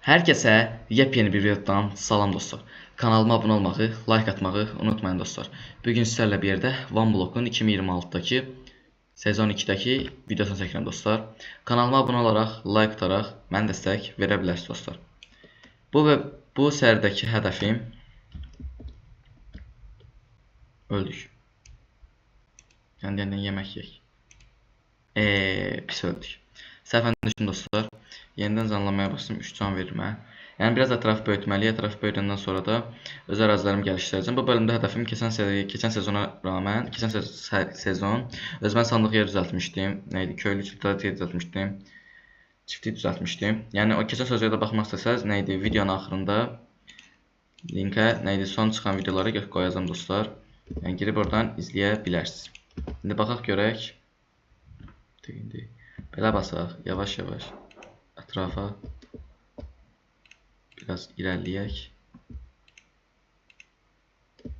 Hər kəsə yepyeni bir videodan salam dostlar. Kanalıma abunə olmağı, like atmağı unutmayın dostlar. Bugün sizlərlə bir yerdə OneBlock'un 2026-dakı sezon 2-dəki videosunu çəkirəm dostlar. Kanalıma abunə olaraq, like ataraq mənə dəstək verə bilərsiniz dostlar. Bu sərdəki hədəfim öldük. Yəni yemək yeyək. Pis öldük. Səhvən düşün dostlar. Yenidən canlanmaya başladım, 3 can verirmə. Yəni biraz ətrafı böyütməliyəm. Ətrafı böyüdəndən sonra da öz ərazilərimi gəlişdirəcəm. Bu bölümdə hədəfim keçən sezona rağmen, keçən sezon özümə sandıq yer düzəltmişdim. Neydi? Köylü çiftlik yer düzəltmişdim. Çiftlik düzəltmişdim. Yəni o keçən sözlərə baxmaq istəsəz, neydi? Videonun axırında linkə neydi? Son çıxan videoları qoyacağam dostlar. Yəni girib oradan izləyə bilərsiniz. İndi baxaq görək. İndi belə basaq, yavaş-yavaş ətrafa biraz irəliləyək.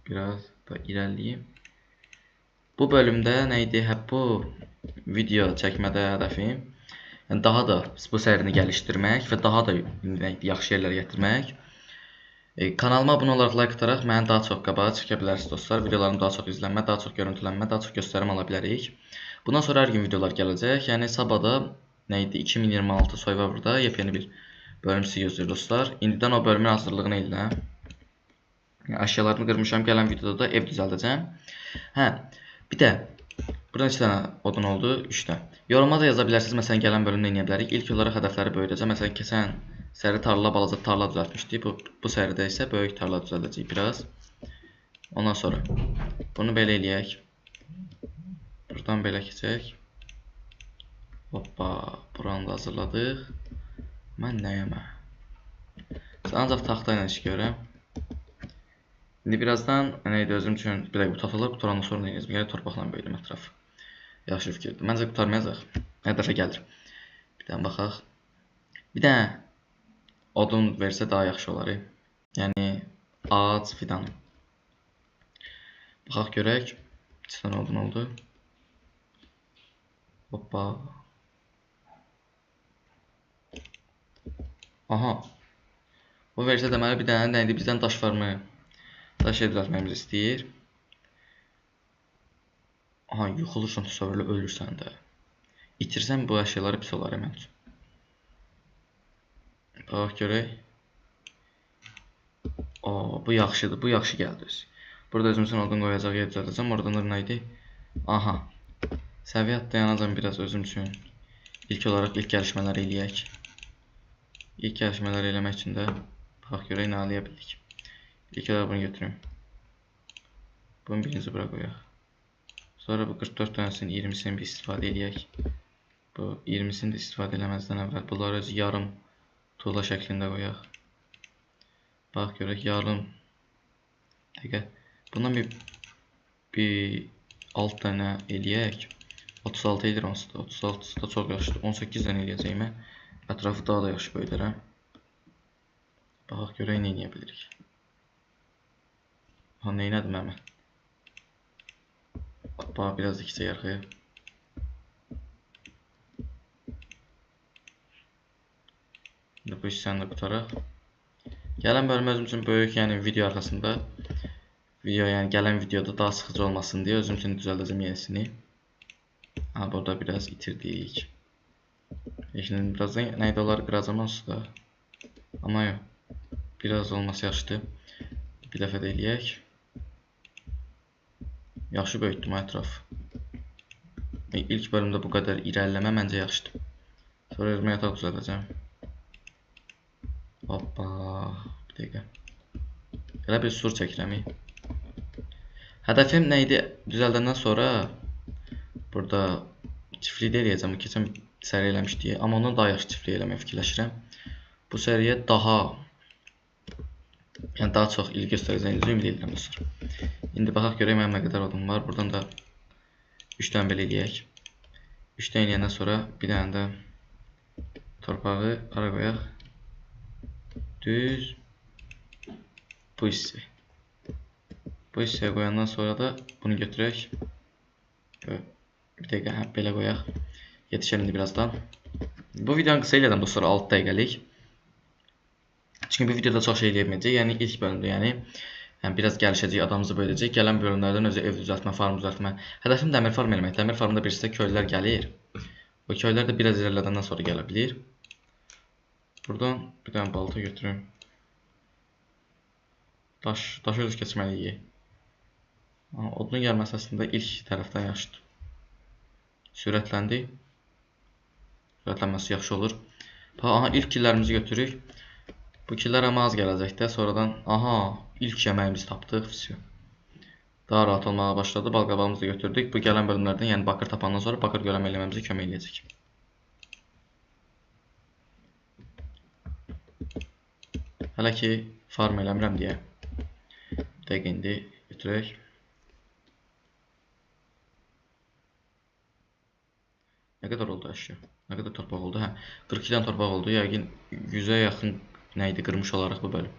Biraz da irəliləyim. Bu bölümdə nə idi? Bu video çəkmədə hədəfim yəni daha da bu sərini gəlişdirmək və daha da yaxşı yerlərə gətirmək. Kanalıma abunə olaraq like ataraq məni daha çox qabağa çəkə bilərsiniz dostlar. Videolarım daha çox izlənmə, daha çox görüntülənmə, daha çox göstərim ala bilərik. Bundan sonra hər gün videolar gələcək. Yəni sabahda nə idi? 2026 Survivor'da yepyeni bir bölüm sizi gözləyir dostlar. İndidən o bölümün hazırlığını eləyirəm. Əşyalarını qırmışam. Gələn videoda da ev düzəldəcəm. Bir də buradan 2 dənə odun oldu, 3 də. Yoruma da yaza bilərsiniz. Məsələn, gələn bölümdə nə edə bilərik? İlk olaraq hədəfləri böyüdəcəm. Məsələn, keçən səri tarla, balaca tarla düzəltmişdik. Bu səridə isə böyük tarla düzəldəcəyik biraz. Ondan sonra bunu belə eləyək. Buradan belə keçək. Hoppa, buranı da hazırladıq. Mən nəyəmə? Ancaq taxta ilə iş görəm. İndi birazdan özüm üçün bir dəqiqə qutarılır. Qutarandan sonra nə edəcəm? Gələk torpaqla böyüdüm ətrafı. Yaxşı fikirdir. Məncə qutarmayacaq. Hər dəfə gəlir. Bir dənə baxaq. Bir dənə odun versə daha yaxşı olar. Yəni ağac fidanı. Baxaq görək. 2 dənə odun oldu. Hoppa. Aha. Bu versə deməli bir dənə nəydi? Bizdən daş farmı, daş yer düzəltməyimizi istəyir. Aha, yıxılırsan təsəvvürlə ölürsən də. İtirsən bu əşyaları pis olar mən üçün. Baxaq görək. Bu yaxşıdır, bu yaxşı gəldi. Burada özüm üçün odun qoyacaq yer düzəltəcəm. Oradan da nə idi? Aha. Səviyyə dayanacam biraz özüm üçün. İlk olaraq ilk gəlişmələri eləyək. İlk gəlişmələri eləmək üçün də baxaq görək nə eləyə bildik. İlk olaraq bunu götürüm. Bunu birinci bura qoyaq. Sonra bu 44 dənəsinin 20'sini bir istifadə eləyək. Bu 20'sini də istifadə eləməzdən əvvəl bunları öz yarım tuğla şəklində qoyaq. Bax görək yarım. Bundan bir 6 dənə eləyək. 36 edir onsuz da. 36 da çox yaxşıdır. 18 dənə eləyəcəyimə ətrafı daha da yaxşı böyüdərəm. Baxaq görək nə eləyə bilirik. Nə elədim həmən? Bax biraz da keçək arxaya. Bu hissəni də qutaraq. Gələn bölüm özüm üçün böyük, yəni video arxasında. Yəni gələn videoda daha sıxıcı olmasın deyə özüm üçün düzəldəcəm yenisini. Burada biraz itirdik. Şimdi birazdan nəydə olar qıracam onsuz da. Amma yox. Biraz olması yaxşıdır. Bir dəfə də eləyək. Yaxşı böyütdüm ətraf. İlk bölümdə bu qədər irəliləmə məncə yaxşıdır. Sonra özümə yataq düzəldəcəm. Hoppa. Bir dəqiqə. Elə bir sur çəkirəm. Hədəfim nə idi? Düzəldəndən sonra burada çiftlikdə eləyəcəm. Keçən səri eləmişdik. Amma ondan daha yaxşı çiftlik eləməyə fikirləşirəm. Bu səriyə daha çox ilgi göstərəcəyinizi ümid edirəm dostlar. İndi baxaq görək mənim nə qədər odum var. Buradan da 3 dənə belə eləyək. 3 dənə eləyəndən sonra bir dənə də torpağı ara qoyaq. Düz bu hissə. Bu hissəyə qoyandan sonra da bunu götürək. Bir dəqiqə belə qoyaq. Yetişər indi birazdan. Bu videonu qısa elədim dostlar, 6 dəqiqəlik. Çünki bu videoda çox şey eləyəcək. Yəni ilk bölümdə, yəni biraz gəlişəcək, adamımızı böyüdəcək. Gələn bölümlərdən özü ev düzəltmə, farm düzəltmə. Hədəfim dəmir farm eləmək. Dəmir farmda birisi köylülər gəlir. O köylülər də biraz irəlilədəndən sonra gələ bilir. Buradan bir dənə balta götürüm. Daş öz keçməliyik. Odun gəlməsi əslində ilk tərəfdən yaxşıdır. Sürətləndi. Sürətlənməsi yaxşı olur. Aha, ilk killərimizi götürürük. Bu killər amma az gələcəkdə. Sonradan, aha, ilk yeməyimizi tapdıq. Daha rahat olmağa başladı. Balqabağımızı da götürdük. Bu gələn bölümlərdən, yəni bakır tapandan sonra bakır görəm eləməmizə kömək eləyəcək. Hələ ki, farm eləmirəm deyə. Dəqiq indi götürək. Nə qədər oldu əşya? Nə qədər torpaq oldu? Hə, 42-dən torpaq oldu. Yəqin 100-ə yaxın nə idi qırmış olaraq bu bölüm.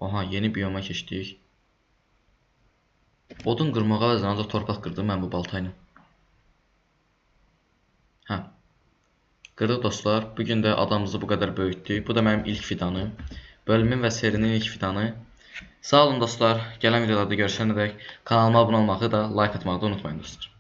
Aha, yeni biyoma keçdik. Odun qırmağa əzən ancaq torpaq qırdım mən bu baltayla. Hə. Qırdıq dostlar. Bugün də adamımızı bu qədər böyütdük. Bu da mənim ilk fidanım. Bölümün və serinin ilk fidanı. Sağ olun dostlar. Gələn videolarda görüşənədək kanalıma abunə olmağı da, like atmağı da unutmayın dostlar.